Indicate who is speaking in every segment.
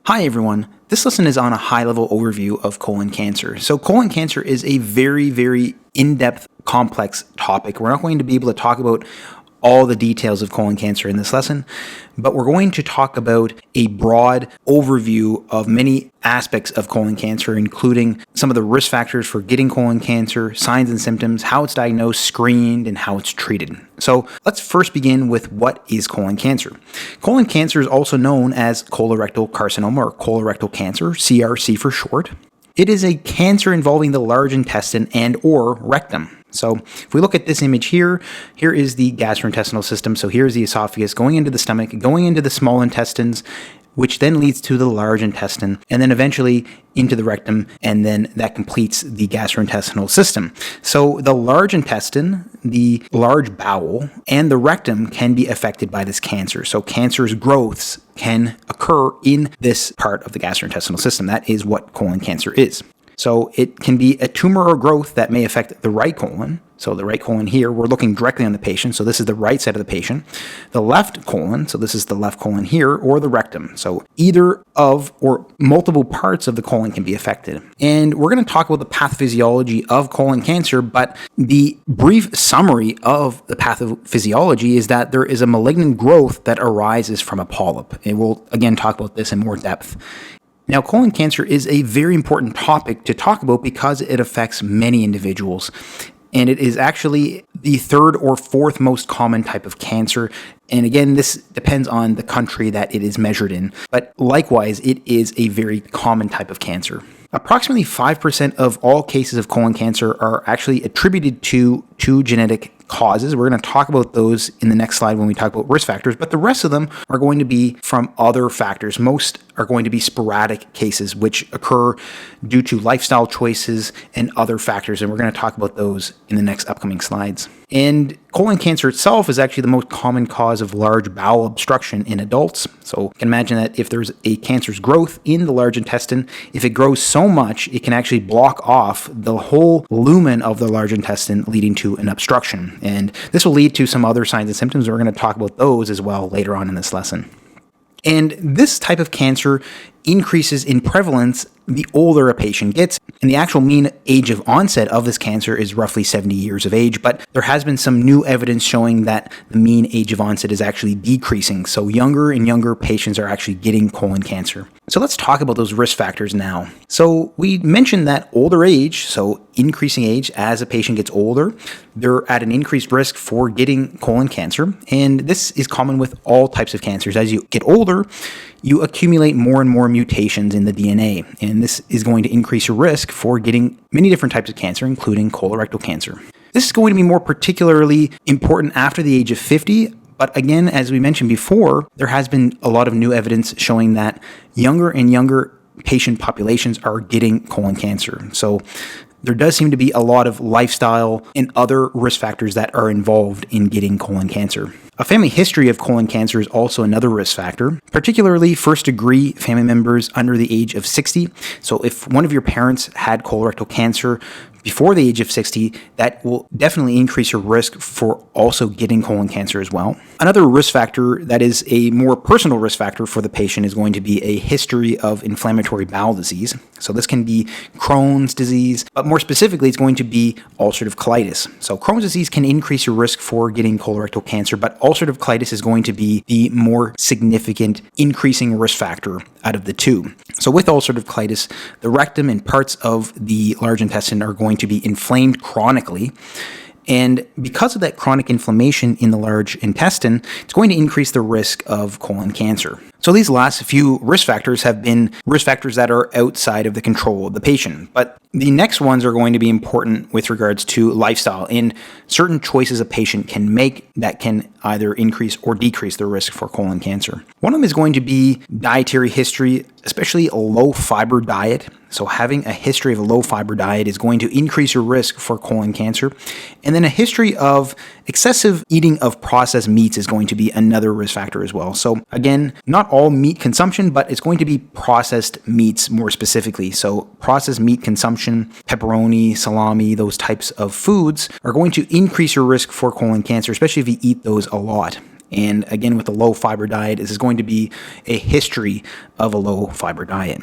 Speaker 1: Hi everyone, this lesson is on a high-level overview of colon cancer. So colon cancer is a very in-depth, complex topic. We're not going to be able to talk about all the details of colon cancer in this lesson, but we're going to talk about a broad overview of many aspects of colon cancer, including some of the risk factors for getting colon cancer, signs and symptoms, how it's diagnosed, screened, and how it's treated. So let's first begin with what is colon cancer. Colon cancer is also known as colorectal carcinoma or colorectal cancer, CRC for short. It is a cancer involving the large intestine and or rectum. So if we look at this image here is the gastrointestinal system. So here's the esophagus going into the stomach, going into the small intestines, which then leads to the large intestine, and then eventually into the rectum, and then that completes the gastrointestinal system. So the large intestine, the large bowel, and the rectum can be affected by this cancer. So cancerous growths can occur in this part of the gastrointestinal system. That is what colon cancer is. So it can be a tumor or growth that may affect the right colon. So the right colon here, we're looking directly on the patient. So this is the right side of the patient. The left colon, so this is the left colon here, or the rectum. So either of or multiple parts of the colon can be affected. And we're going to talk about the pathophysiology of colon cancer, but the brief summary of the pathophysiology is that there is a malignant growth that arises from a polyp. And we'll again talk about this in more depth. Now, colon cancer is a very important topic to talk about because it affects many individuals. And it is actually the third or fourth most common type of cancer. And again, this depends on the country that it is measured in. But likewise, it is a very common type of cancer. Approximately 5% of all cases of colon cancer are actually attributed to two genetic causes. We're going to talk about those in the next slide when we talk about risk factors, but the rest of them are going to be from other factors. Most are going to be sporadic cases which occur due to lifestyle choices and other factors, and we're going to talk about those in the next upcoming slides. And colon cancer itself is actually the most common cause of large bowel obstruction in adults. So you can imagine that if there's a cancerous growth in the large intestine, if it grows so much, it can actually block off the whole lumen of the large intestine, leading to an obstruction. And this will lead to some other signs and symptoms. We're going to talk about those as well later on in this lesson. And this type of cancer increases in prevalence the older a patient gets. And the actual mean age of onset of this cancer is roughly 70 years of age, but there has been some new evidence showing that the mean age of onset is actually decreasing. So younger and younger patients are actually getting colon cancer. So let's talk about those risk factors now. So we mentioned that older age, so increasing age as a patient gets older, they're at an increased risk for getting colon cancer. And this is common with all types of cancers. As you get older, you accumulate more and more mutations in the DNA, and this is going to increase your risk for getting many different types of cancer, including colorectal cancer. This is going to be more particularly important after the age of 50, but again, as we mentioned before, there has been a lot of new evidence showing that younger and younger patient populations are getting colon cancer. So there does seem to be a lot of lifestyle and other risk factors that are involved in getting colon cancer. A family history of colon cancer is also another risk factor, particularly first-degree family members under the age of 60. So if one of your parents had colorectal cancer before the age of 60, that will definitely increase your risk for also getting colon cancer as well. Another risk factor that is a more personal risk factor for the patient is going to be a history of inflammatory bowel disease. So this can be Crohn's disease, but more specifically, it's going to be ulcerative colitis. So Crohn's disease can increase your risk for getting colorectal cancer, but ulcerative colitis is going to be the more significant increasing risk factor out of the two. So with ulcerative colitis, the rectum and parts of the large intestine are going to be inflamed chronically. And because of that chronic inflammation in the large intestine, it's going to increase the risk of colon cancer. So these last few risk factors have been risk factors that are outside of the control of the patient. But the next ones are going to be important with regards to lifestyle and certain choices a patient can make that can either increase or decrease the risk for colon cancer. One of them is going to be dietary history, especially a low-fiber diet. So having a history of a low-fiber diet is going to increase your risk for colon cancer. And then a history of excessive eating of processed meats is going to be another risk factor as well. So again, not all meat consumption, but it's going to be processed meats more specifically. So processed meat consumption, pepperoni, salami, those types of foods are going to increase your risk for colon cancer, especially if you eat those a lot. And again, with a low fiber diet, this is going to be a history of a low fiber diet.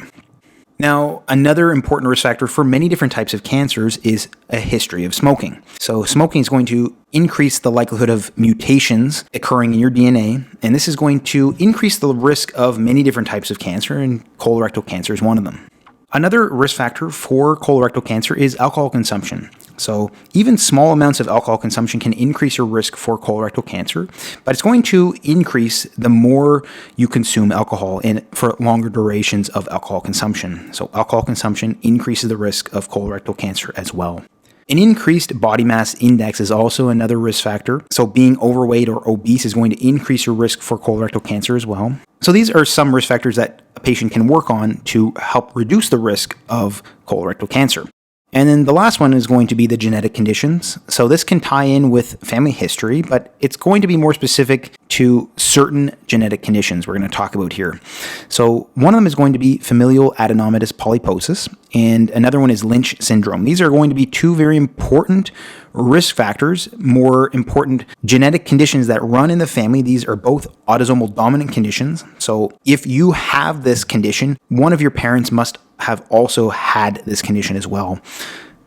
Speaker 1: Now, another important risk factor for many different types of cancers is a history of smoking. So smoking is going to increase the likelihood of mutations occurring in your DNA, and this is going to increase the risk of many different types of cancer, and colorectal cancer is one of them. Another risk factor for colorectal cancer is alcohol consumption. So even small amounts of alcohol consumption can increase your risk for colorectal cancer, but it's going to increase the more you consume alcohol and for longer durations of alcohol consumption. So alcohol consumption increases the risk of colorectal cancer as well. An increased body mass index is also another risk factor. So being overweight or obese is going to increase your risk for colorectal cancer as well. So these are some risk factors that a patient can work on to help reduce the risk of colorectal cancer. And then the last one is going to be the genetic conditions. So this can tie in with family history, but it's going to be more specific to certain genetic conditions we're going to talk about here. So one of them is going to be familial adenomatous polyposis, and another one is Lynch syndrome. These are going to be two very important risk factors, more important genetic conditions that run in the family. These are both autosomal dominant conditions. So if you have this condition, one of your parents must have also had this condition as well.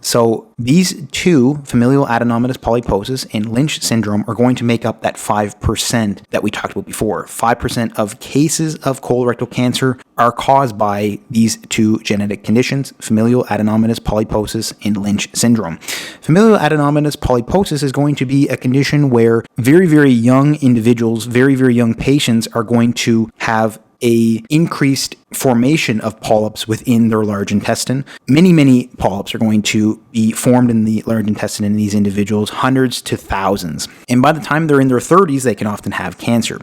Speaker 1: So these two, familial adenomatous polyposis and Lynch syndrome, are going to make up that 5% that we talked about before. 5% of cases of colorectal cancer are caused by these two genetic conditions, familial adenomatous polyposis and Lynch syndrome. Familial adenomatous polyposis is going to be a condition where very, very young individuals, very, very young patients are going to have a increased formation of polyps within their large intestine. Many polyps are going to be formed in the large intestine in these individuals, hundreds to thousands. And by the time they're in their 30s, they can often have cancer.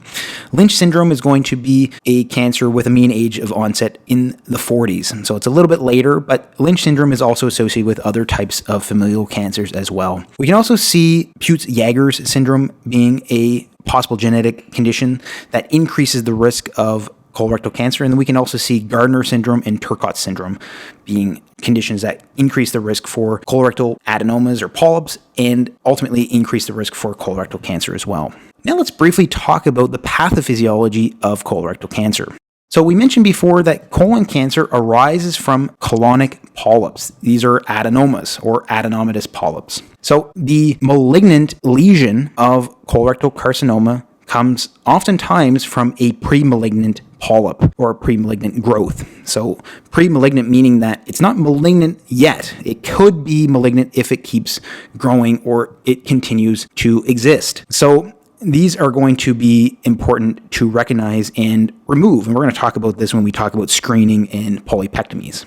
Speaker 1: Lynch syndrome is going to be a cancer with a mean age of onset in the 40s. And so it's a little bit later, but Lynch syndrome is also associated with other types of familial cancers as well. We can also see Peutz-Jeghers syndrome being a possible genetic condition that increases the risk of colorectal cancer. And then we can also see Gardner syndrome and Turcot syndrome being conditions that increase the risk for colorectal adenomas or polyps and ultimately increase the risk for colorectal cancer as well. Now let's briefly talk about the pathophysiology of colorectal cancer. So we mentioned before that colon cancer arises from colonic polyps. These are adenomas or adenomatous polyps. So the malignant lesion of colorectal carcinoma comes oftentimes from a pre-malignant polyp or a pre-malignant growth. So pre-malignant meaning that it's not malignant yet. It could be malignant if it keeps growing or it continues to exist. So these are going to be important to recognize and remove. And we're going to talk about this when we talk about screening and polypectomies.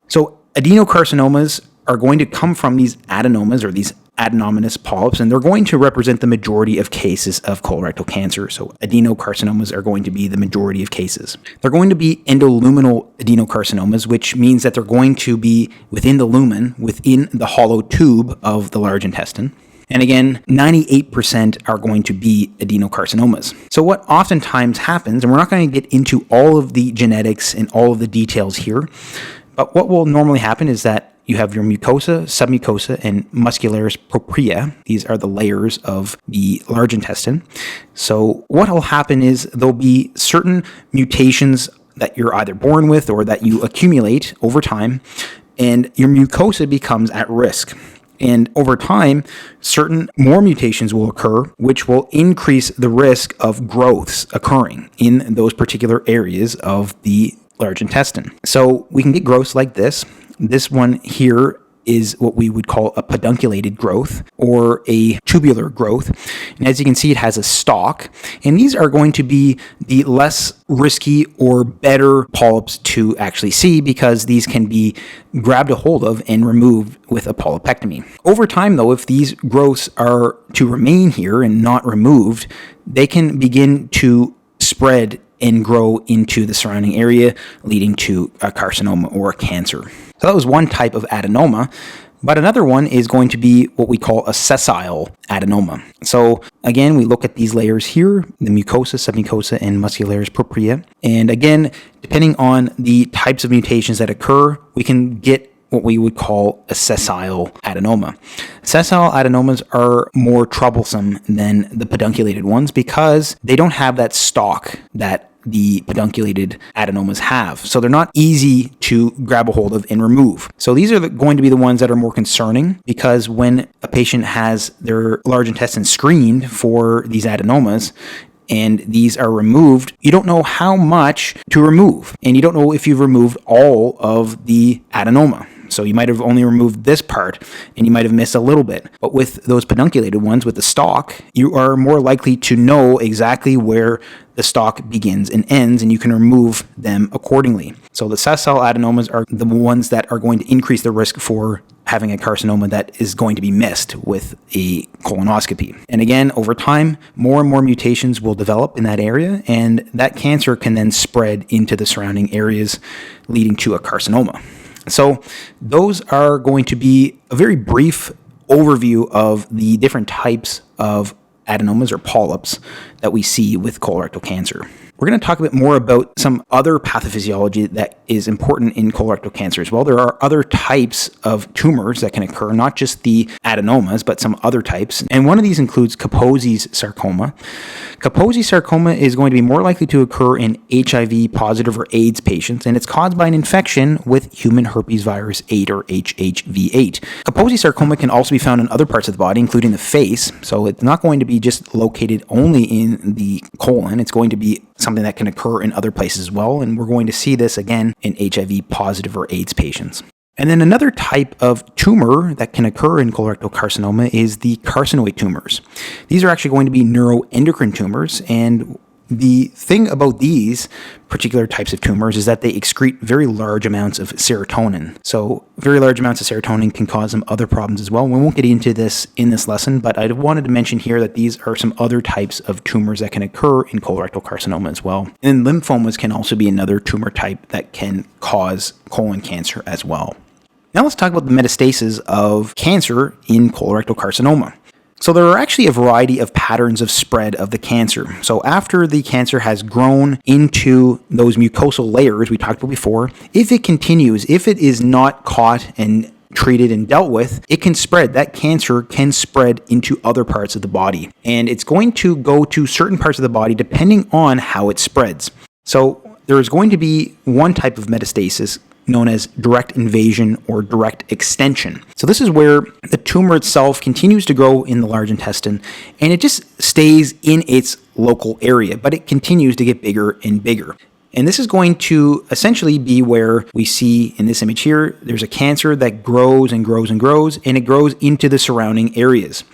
Speaker 1: So adenocarcinomas are going to come from these adenomas or these adenomatous polyps, and they're going to represent the majority of cases of colorectal cancer. So adenocarcinomas are going to be the majority of cases. They're going to be endoluminal adenocarcinomas, which means that they're going to be within the lumen, within the hollow tube of the large intestine. And again, 98% are going to be adenocarcinomas. So what oftentimes happens, and we're not going to get into all of the genetics and all of the details here, but what will normally happen is that you have your mucosa, submucosa, and muscularis propria. These are the layers of the large intestine. So what will happen is there'll be certain mutations that you're either born with or that you accumulate over time, and your mucosa becomes at risk. And over time, certain more mutations will occur, which will increase the risk of growths occurring in those particular areas of the large intestine. So we can get growths like this. This one here is what we would call a pedunculated growth or a tubular growth. And as you can see, it has a stalk. And these are going to be the less risky or better polyps to actually see because these can be grabbed a hold of and removed with a polypectomy. Over time, though, if these growths are to remain here and not removed, they can begin to spread and grow into the surrounding area, leading to a carcinoma or a cancer. So that was one type of adenoma, but another one is going to be what we call a sessile adenoma. So again, we look at these layers here, the mucosa, submucosa, and muscularis propria. And again, depending on the types of mutations that occur, we can get what we would call a sessile adenoma. Sessile adenomas are more troublesome than the pedunculated ones because they don't have that stalk that the pedunculated adenomas have. So they're not easy to grab a hold of and remove. So these are going to be the ones that are more concerning, because when a patient has their large intestine screened for these adenomas, and these are removed, you don't know how much to remove, and you don't know if you've removed all of the adenoma. So you might have only removed this part, and you might have missed a little bit. But with those pedunculated ones, with the stalk, you are more likely to know exactly where the stalk begins and ends, and you can remove them accordingly. So the sessile adenomas are the ones that are going to increase the risk for having a carcinoma that is going to be missed with a colonoscopy. And again, over time, more and more mutations will develop in that area, and that cancer can then spread into the surrounding areas, leading to a carcinoma. So those are going to be a very brief overview of the different types of adenomas or polyps that we see with colorectal cancer. We're going to talk a bit more about some other pathophysiology that is important in colorectal cancer as well. There are other types of tumors that can occur, not just the adenomas, but some other types. And one of these includes Kaposi's sarcoma. Kaposi's sarcoma is going to be more likely to occur in HIV positive or AIDS patients, and it's caused by an infection with human herpes virus 8 or HHV8. Kaposi's sarcoma can also be found in other parts of the body, including the face. So it's not going to be just located only in the colon. It's going to be something that can occur in other places as well, and we're going to see this again in HIV positive or AIDS patients. And then another type of tumor that can occur in colorectal carcinoma is the carcinoid tumors. These are actually going to be neuroendocrine tumors, and the thing about these particular types of tumors is that they excrete very large amounts of serotonin. So very large amounts of serotonin can cause some other problems as well. We won't get into this in this lesson, but I wanted to mention here that these are some other types of tumors that can occur in colorectal carcinoma as well. And lymphomas can also be another tumor type that can cause colon cancer as well. Now let's talk about the metastasis of cancer in colorectal carcinoma. So there are actually a variety of patterns of spread of the cancer. So after the cancer has grown into those mucosal layers we talked about before, if it continues, if it is not caught and treated and dealt with, it can spread. That cancer can spread into other parts of the body. And it's going to go to certain parts of the body depending on how it spreads. So there is going to be one type of metastasis known as direct invasion or direct extension. So this is where the tumor itself continues to grow in the large intestine, and it just stays in its local area, but it continues to get bigger and bigger. And this is going to essentially be where we see in this image here, there's a cancer that grows and grows and grows, and it grows into the surrounding areas.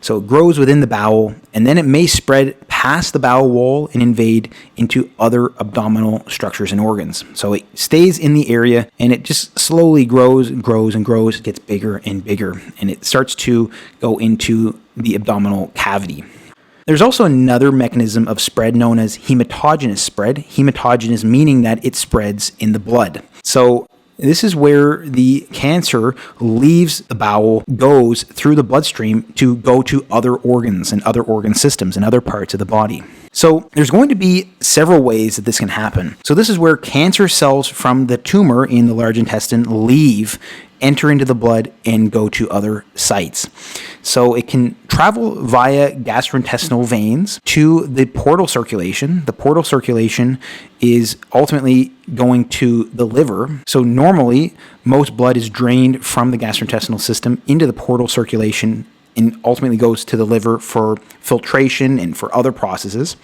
Speaker 1: So it grows within the bowel, and then it may spread past the bowel wall and invade into other abdominal structures and organs. So it stays in the area, and it just slowly grows and grows and grows, gets bigger and bigger, and it starts to go into the abdominal cavity. There's also another mechanism of spread known as hematogenous spread. Hematogenous meaning that it spreads in the blood. So this is where the cancer leaves the bowel, goes through the bloodstream to go to other organs and other organ systems and other parts of the body. So there's going to be several ways that this can happen. So this is where cancer cells from the tumor in the large intestine leave, enter into the blood, and go to other sites. So it can travel via gastrointestinal veins to the portal circulation. The portal circulation is ultimately going to the liver. So normally, most blood is drained from the gastrointestinal system into the portal circulation and ultimately goes to the liver for filtration and for other processes.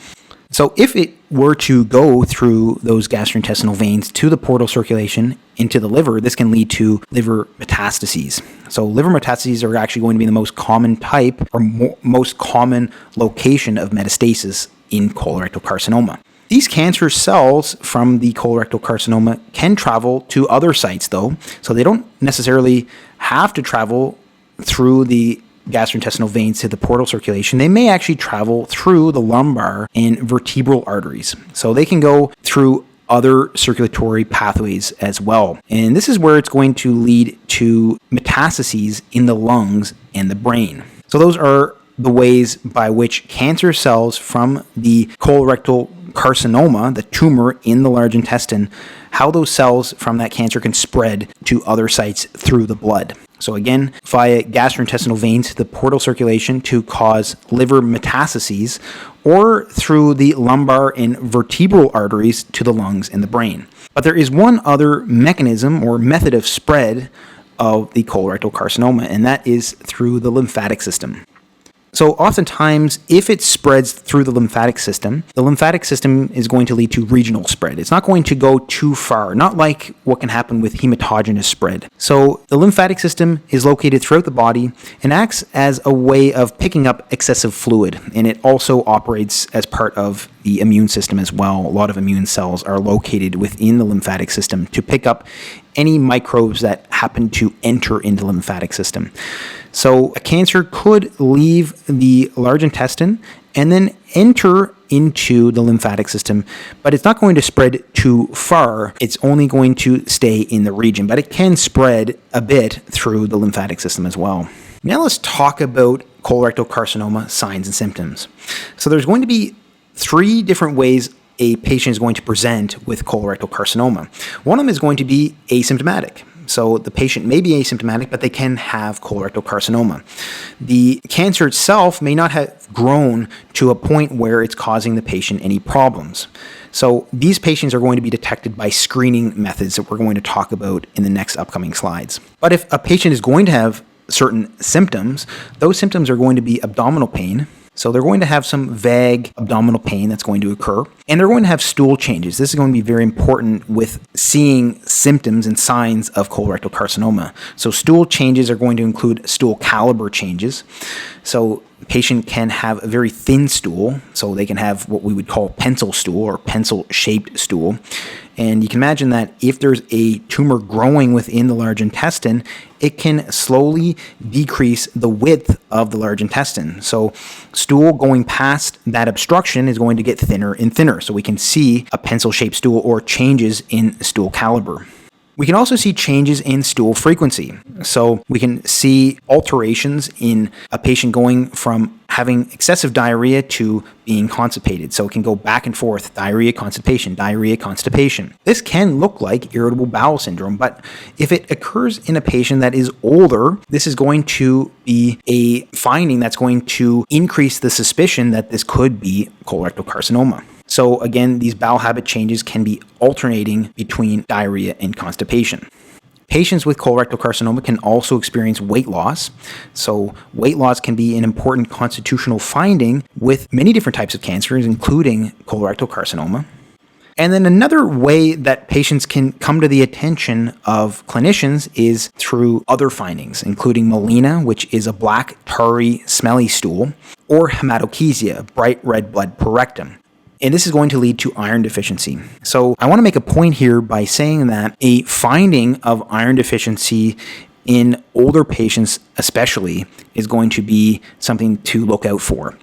Speaker 1: So if it were to go through those gastrointestinal veins to the portal circulation into the liver, this can lead to liver metastases. So liver metastases are actually going to be the most common type or most common location of metastasis in colorectal carcinoma. These cancer cells from the colorectal carcinoma can travel to other sites though, so they don't necessarily have to travel through the gastrointestinal veins to the portal circulation. They may actually travel through the lumbar and vertebral arteries. So they can go through other circulatory pathways as well. And this is where it's going to lead to metastases in the lungs and the brain. So those are the ways by which cancer cells from the colorectal carcinoma, the tumor in the large intestine, how those cells from that cancer can spread to other sites through the blood. So again, via gastrointestinal veins, the portal circulation to cause liver metastases, or through the lumbar and vertebral arteries to the lungs and the brain. But there is one other mechanism or method of spread of the colorectal carcinoma, and that is through the lymphatic system. So oftentimes, if it spreads through the lymphatic system is going to lead to regional spread. It's not going to go too far, not like what can happen with hematogenous spread. So the lymphatic system is located throughout the body and acts as a way of picking up excessive fluid, and it also operates as part of the immune system as well. A lot of immune cells are located within the lymphatic system to pick up any microbes that happen to enter into the lymphatic system. So a cancer could leave the large intestine and then enter into the lymphatic system, but it's not going to spread too far. It's only going to stay in the region, but it can spread a bit through the lymphatic system as well. Now let's talk about colorectal carcinoma signs and symptoms. So there's going to be 3 different ways a patient is going to present with colorectal carcinoma. One of them is going to be asymptomatic. So the patient may be asymptomatic, but they can have colorectal carcinoma. The cancer itself may not have grown to a point where it's causing the patient any problems. So these patients are going to be detected by screening methods that we're going to talk about in the next upcoming slides. But if a patient is going to have certain symptoms, those symptoms are going to be abdominal pain. So they're going to have some vague abdominal pain that's going to occur, and they're going to have stool changes. This is going to be very important with seeing symptoms and signs of colorectal carcinoma. So stool changes are going to include stool caliber changes. So the patient can have a very thin stool, so they can have what we would call pencil stool or pencil-shaped stool. And you can imagine that if there's a tumor growing within the large intestine, it can slowly decrease the width of the large intestine. So stool going past that obstruction is going to get thinner and thinner. So we can see a pencil-shaped stool or changes in stool caliber. We can also see changes in stool frequency. So we can see alterations in a patient going from having excessive diarrhea to being constipated. So it can go back and forth, diarrhea, constipation, diarrhea, constipation. This can look like irritable bowel syndrome, but if it occurs in a patient that is older, this is going to be a finding that's going to increase the suspicion that this could be colorectal carcinoma. So again, these bowel habit changes can be alternating between diarrhea and constipation. Patients with colorectal carcinoma can also experience weight loss. So weight loss can be an important constitutional finding with many different types of cancers, including colorectal carcinoma. And then another way that patients can come to the attention of clinicians is through other findings, including melena, which is a black, tarry, smelly stool, or hematochezia, bright red blood per rectum. And this is going to lead to iron deficiency. So I want to make a point here by saying that a finding of iron deficiency in older patients especially is going to be something to look out for.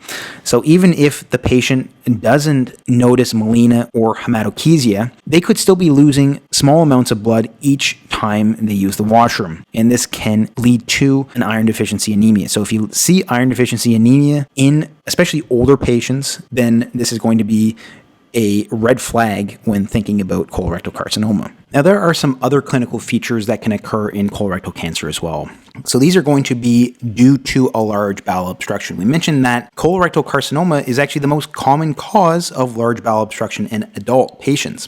Speaker 1: So even if the patient doesn't notice melena or hematochezia, they could still be losing small amounts of blood each time they use the washroom. And this can lead to an iron deficiency anemia. So if you see iron deficiency anemia in especially older patients, then this is going to be a red flag when thinking about colorectal carcinoma. Now, there are some other clinical features that can occur in colorectal cancer as well. So these are going to be due to a large bowel obstruction. We mentioned that colorectal carcinoma is actually the most common cause of large bowel obstruction in adult patients.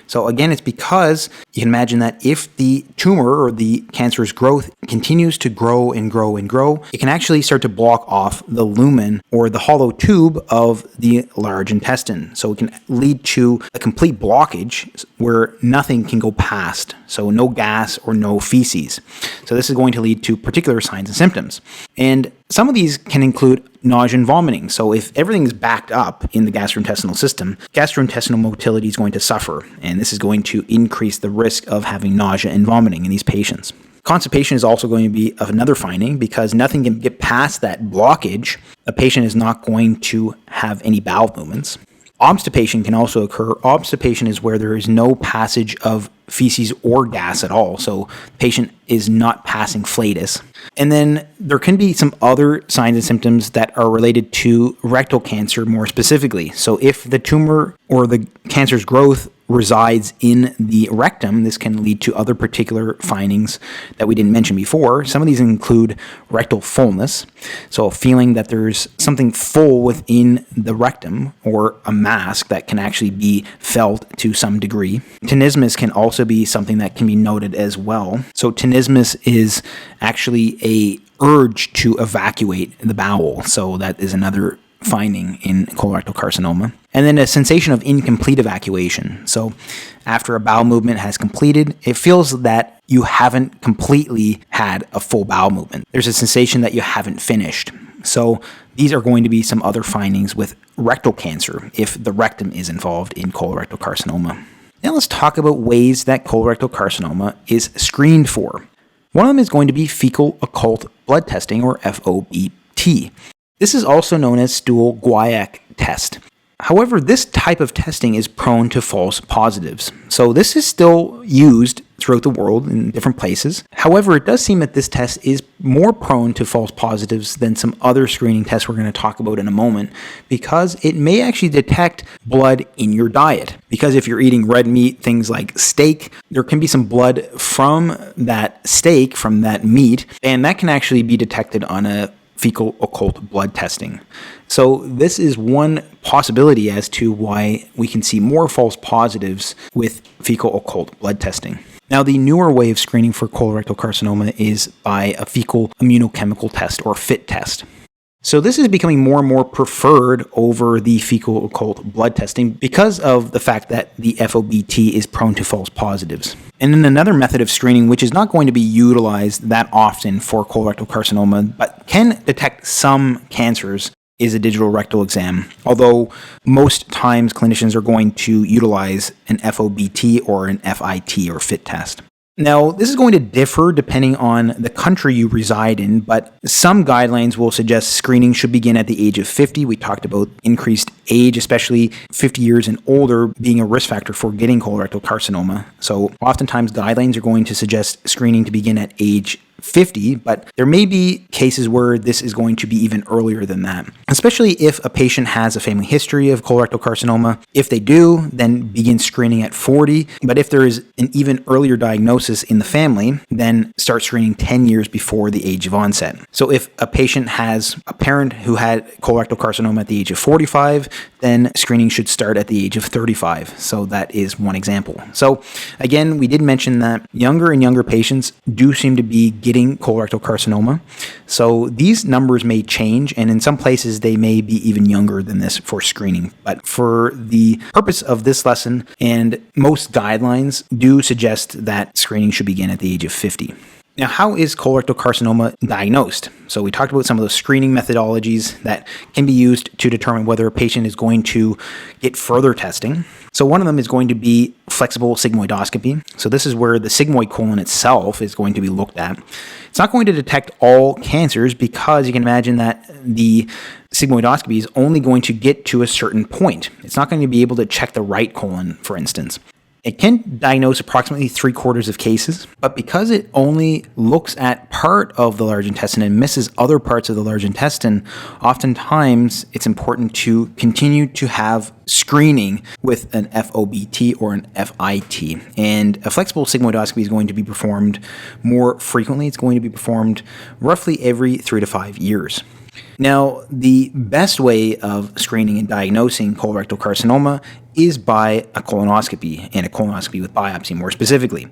Speaker 1: So again, it's because you can imagine that if the tumor or the cancerous growth continues to grow and grow and grow, it can actually start to block off the lumen or the hollow tube of the large intestine. So it can lead to a complete blockage where nothing can go past. So no gas or no feces. So this is going to lead to particular signs and symptoms. And some of these can include nausea and vomiting. So if everything is backed up in the gastrointestinal system, gastrointestinal motility is going to suffer, and this is going to increase the risk of having nausea and vomiting in these patients. Constipation is also going to be another finding because nothing can get past that blockage. A patient is not going to have any bowel movements. Obstipation can also occur. Obstipation is where there is no passage of feces or gas at all. So the patient is not passing flatus. And then there can be some other signs and symptoms that are related to rectal cancer more specifically. So if the tumor or the cancer's growth resides in the rectum, this can lead to other particular findings that we didn't mention before. Some of these include rectal fullness, so a feeling that there's something full within the rectum or a mass that can actually be felt to some degree. Tenesmus can also be something that can be noted as well. So tenesmus is actually a urge to evacuate the bowel. So that is another finding in colorectal carcinoma. And then a sensation of incomplete evacuation. So after a bowel movement has completed, it feels that you haven't completely had a full bowel movement. There's a sensation that you haven't finished. So these are going to be some other findings with rectal cancer if the rectum is involved in colorectal carcinoma. Now let's talk about ways that colorectal carcinoma is screened for. One of them is going to be fecal occult blood testing, or FOBT. This is also known as stool guaiac test. However, this type of testing is prone to false positives. So this is still used throughout the world in different places. However, it does seem that this test is more prone to false positives than some other screening tests we're going to talk about in a moment, because it may actually detect blood in your diet. Because if you're eating red meat, things like steak, there can be some blood from that steak, from that meat, and that can actually be detected on a fecal occult blood testing. So this is one possibility as to why we can see more false positives with fecal occult blood testing. Now, the newer way of screening for colorectal carcinoma is by a fecal immunochemical test, or FIT test. So this is becoming more and more preferred over the fecal occult blood testing because of the fact that the FOBT is prone to false positives. And then another method of screening, which is not going to be utilized that often for colorectal carcinoma, but can detect some cancers, is a digital rectal exam. Although most times clinicians are going to utilize an FOBT or an FIT, or FIT test. Now, this is going to differ depending on the country you reside in, but some guidelines will suggest screening should begin at the age of 50. We talked about increased age, especially 50 years and older, being a risk factor for getting colorectal carcinoma. So oftentimes guidelines are going to suggest screening to begin at age 50, but there may be cases where this is going to be even earlier than that, especially if a patient has a family history of colorectal carcinoma. If they do, then begin screening at 40, but if there is an even earlier diagnosis in the family, then start screening 10 years before the age of onset. So if a patient has a parent who had colorectal carcinoma at the age of 45, then screening should start at the age of 35. So that is one example. So again, we did mention that younger and younger patients do seem to be getting colorectal carcinoma. So these numbers may change, and in some places they may be even younger than this for screening. But for the purpose of this lesson, and most guidelines do suggest that screening should begin at the age of 50. Now, how is colorectal carcinoma diagnosed? So we talked about some of those screening methodologies that can be used to determine whether a patient is going to get further testing. So one of them is going to be flexible sigmoidoscopy. So this is where the sigmoid colon itself is going to be looked at. It's not going to detect all cancers, because you can imagine that the sigmoidoscopy is only going to get to a certain point. It's not going to be able to check the right colon, for instance. It can diagnose approximately 3/4 of cases, but because it only looks at part of the large intestine and misses other parts of the large intestine, oftentimes it's important to continue to have screening with an FOBT or an FIT. And a flexible sigmoidoscopy is going to be performed more frequently. It's going to be performed roughly every 3 to 5 years. Now, the best way of screening and diagnosing colorectal carcinoma is by a colonoscopy, and a colonoscopy with biopsy more specifically.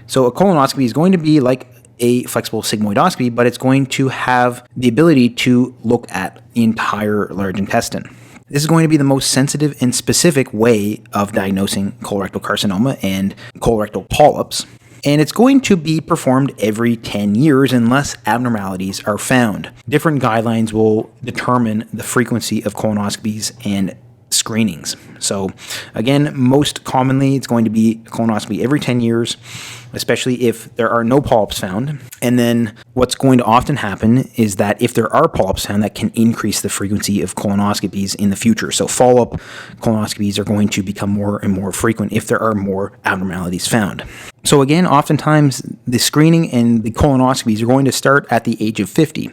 Speaker 1: So a colonoscopy is going to be like a flexible sigmoidoscopy, but it's going to have the ability to look at the entire large intestine. This is going to be the most sensitive and specific way of diagnosing colorectal carcinoma and colorectal polyps. And it's going to be performed every 10 years unless abnormalities are found. Different guidelines will determine the frequency of colonoscopies and screenings. So again, most commonly it's going to be a colonoscopy every 10 years, especially if there are no polyps found. And then what's going to often happen is that if there are polyps found, that can increase the frequency of colonoscopies in the future. So follow-up colonoscopies are going to become more and more frequent if there are more abnormalities found. So again, oftentimes the screening and the colonoscopies are going to start at the age of 50,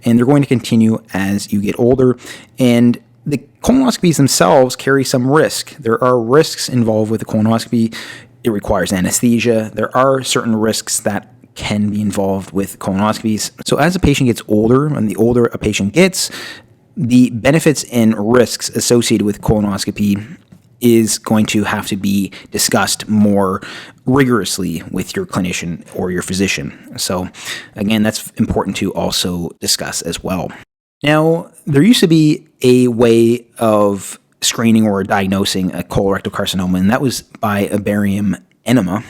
Speaker 1: and they're going to continue as you get older. And the colonoscopies themselves carry some risk. There are risks involved with the colonoscopy. It requires anesthesia. There are certain risks that can be involved with colonoscopies. So as a patient gets older, and the older a patient gets, the benefits and risks associated with colonoscopy is going to have to be discussed more rigorously with your clinician or your physician. So again, that's important to also discuss as well. Now, there used to be a way of screening or diagnosing a colorectal carcinoma, and that was by a barium enema.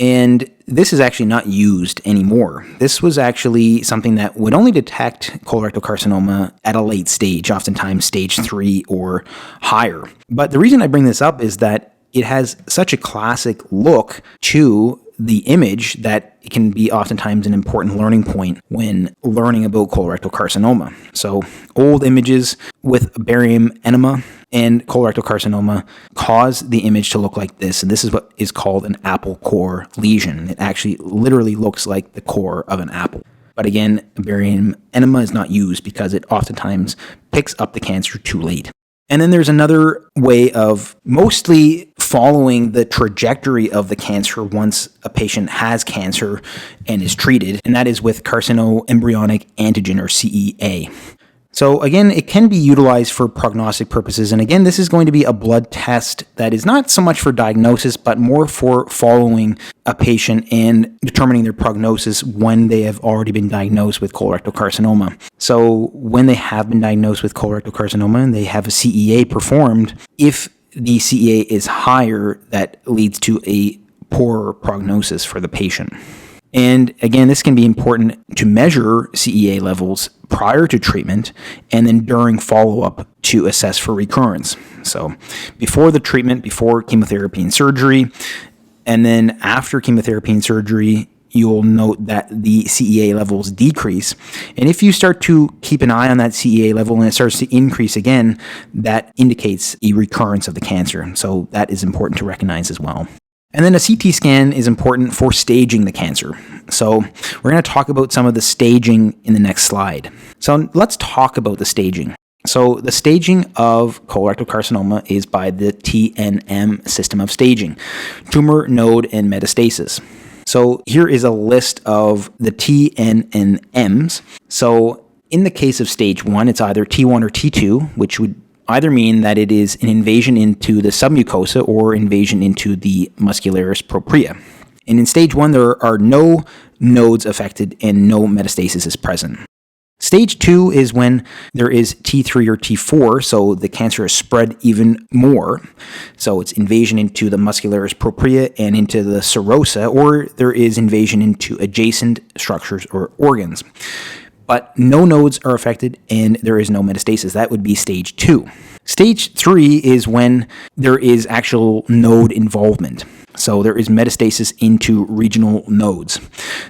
Speaker 1: And this is actually not used anymore. This was actually something that would only detect colorectal carcinoma at a late stage, oftentimes stage 3 or higher. But the reason I bring this up is that it has such a classic look to the image that it can be oftentimes an important learning point when learning about colorectal carcinoma. So old images with barium enema and colorectal carcinoma cause the image to look like this. And this is what is called an apple core lesion. It actually literally looks like the core of an apple. But again, barium enema is not used because it oftentimes picks up the cancer too late. And then there's another way of mostly following the trajectory of the cancer once a patient has cancer and is treated, and that is with carcinoembryonic antigen, or CEA. So again, it can be utilized for prognostic purposes. And again, this is going to be a blood test that is not so much for diagnosis, but more for following a patient and determining their prognosis when they have already been diagnosed with colorectal carcinoma. So when they have been diagnosed with colorectal carcinoma and they have a CEA performed, if the CEA is higher, that leads to a poorer prognosis for the patient. And again, this can be important to measure CEA levels prior to treatment and then during follow-up to assess for recurrence. So before the treatment, before chemotherapy and surgery, and then after chemotherapy and surgery, you'll note that the CEA levels decrease. And if you start to keep an eye on that CEA level and it starts to increase again, that indicates a recurrence of the cancer. So that is important to recognize as well. And then a CT scan is important for staging the cancer. So we're going to talk about some of the staging in the next slide. So let's talk about the staging. So the staging of colorectal carcinoma is by the TNM system of staging: tumor, node, and metastasis. So here is a list of the TNMs. So in the case of stage 1, it's either T1 or T2, which would either mean that it is an invasion into the submucosa or invasion into the muscularis propria. And in stage 1, there are no nodes affected and no metastasis is present. Stage 2 is when there is T3 or T4, so the cancer is spread even more. So it's invasion into the muscularis propria and into the serosa, or there is invasion into adjacent structures or organs. But no nodes are affected and there is no metastasis. That would be stage 2. Stage 3 is when there is actual node involvement. So there is metastasis into regional nodes.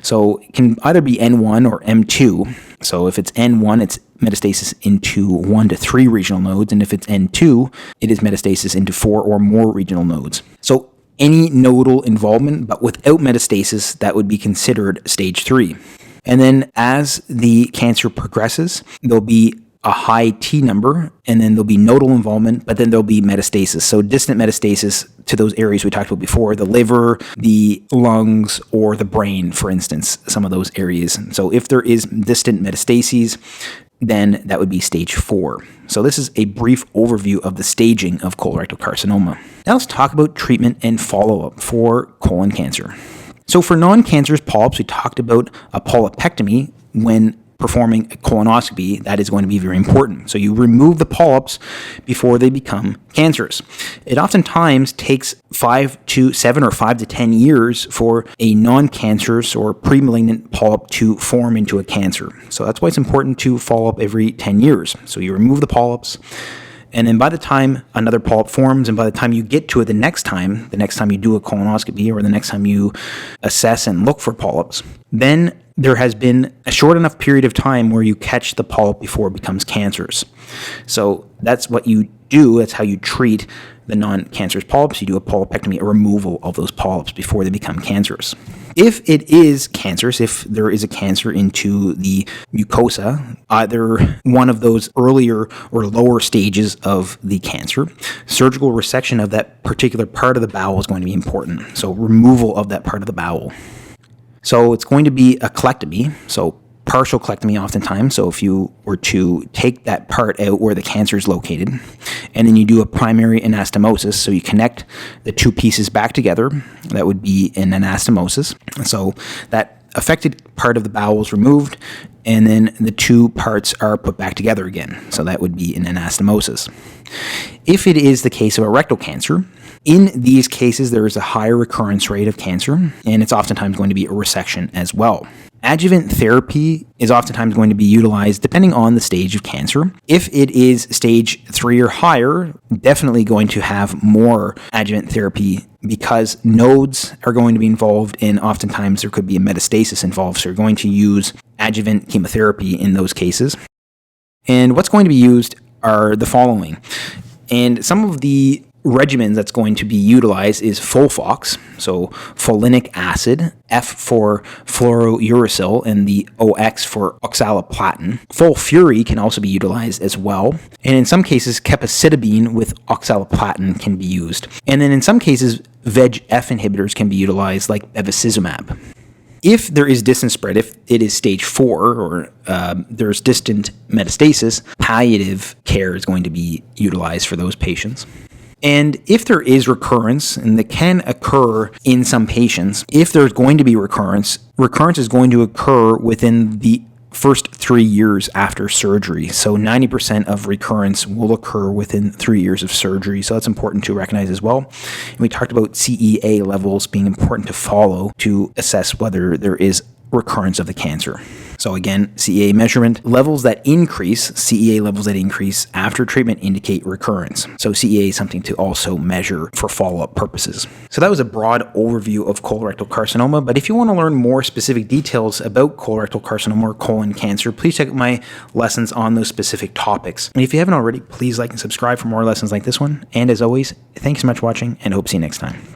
Speaker 1: So it can either be N1 or M2. So if it's N1, it's metastasis into 1 to 3 regional nodes. And if it's N2, it is metastasis into 4 or more regional nodes. So any nodal involvement, but without metastasis, that would be considered stage 3. And then as the cancer progresses, there'll be a high T number, and then there'll be nodal involvement, but then there'll be metastasis. So distant metastasis to those areas we talked about before, the liver, the lungs, or the brain, for instance, some of those areas. So if there is distant metastases, then that would be stage 4. So this is a brief overview of the staging of colorectal carcinoma. Now let's talk about treatment and follow-up for colon cancer. So for non-cancerous polyps, we talked about a polypectomy when performing a colonoscopy. That is going to be very important. So you remove the polyps before they become cancerous. It oftentimes takes 5 to 7 or 5 to 10 years for a non-cancerous or pre-malignant polyp to form into a cancer. So that's why it's important to follow up every 10 years. So you remove the polyps, And then by the time another polyp forms and by the time you get to it the next time you do a colonoscopy or the next time you assess and look for polyps, then there has been a short enough period of time where you catch the polyp before it becomes cancerous. So that's what you do. That's how you treat the non-cancerous polyps. You do a polypectomy, a removal of those polyps before they become cancerous. If it is cancerous, if there is a cancer into the mucosa, either one of those earlier or lower stages of the cancer, surgical resection of that particular part of the bowel is going to be important. So removal of that part of the bowel. So it's going to be a colectomy, so partial colectomy oftentimes. So if you were to take that part out where the cancer is located, and then you do a primary anastomosis, so you connect the two pieces back together, that would be an anastomosis. So that affected part of the bowel is removed, and then the two parts are put back together again. So that would be an anastomosis. If it is the case of a rectal cancer, in these cases, there is a higher recurrence rate of cancer, and it's oftentimes going to be a resection as well. Adjuvant therapy is oftentimes going to be utilized depending on the stage of cancer. If it is stage 3 or higher, definitely going to have more adjuvant therapy because nodes are going to be involved, and oftentimes there could be a metastasis involved. So you're going to use adjuvant chemotherapy in those cases. And what's going to be used are the following. And some of the regimens that's going to be utilized is Folfox, so folinic acid, F for fluorouracil, and the OX for oxaliplatin. Folfury can also be utilized as well. And in some cases, capecitabine with oxaliplatin can be used. And then in some cases, VEGF inhibitors can be utilized like bevacizumab. If there is distant spread, if it is stage 4 or there's distant metastasis, palliative care is going to be utilized for those patients. And if there is recurrence, and that can occur in some patients, if there's going to be recurrence is going to occur within the first 3 years after surgery. So 90% of recurrence will occur within 3 years of surgery. So that's important to recognize as well. And we talked about CEA levels being important to follow to assess whether there is recurrence of the cancer. So again, CEA measurement, CEA levels that increase after treatment indicate recurrence. So CEA is something to also measure for follow-up purposes. So that was a broad overview of colorectal carcinoma, but if you want to learn more specific details about colorectal carcinoma or colon cancer, please check out my lessons on those specific topics. And if you haven't already, please like and subscribe for more lessons like this one. And as always, thanks so much for watching, and I hope to see you next time.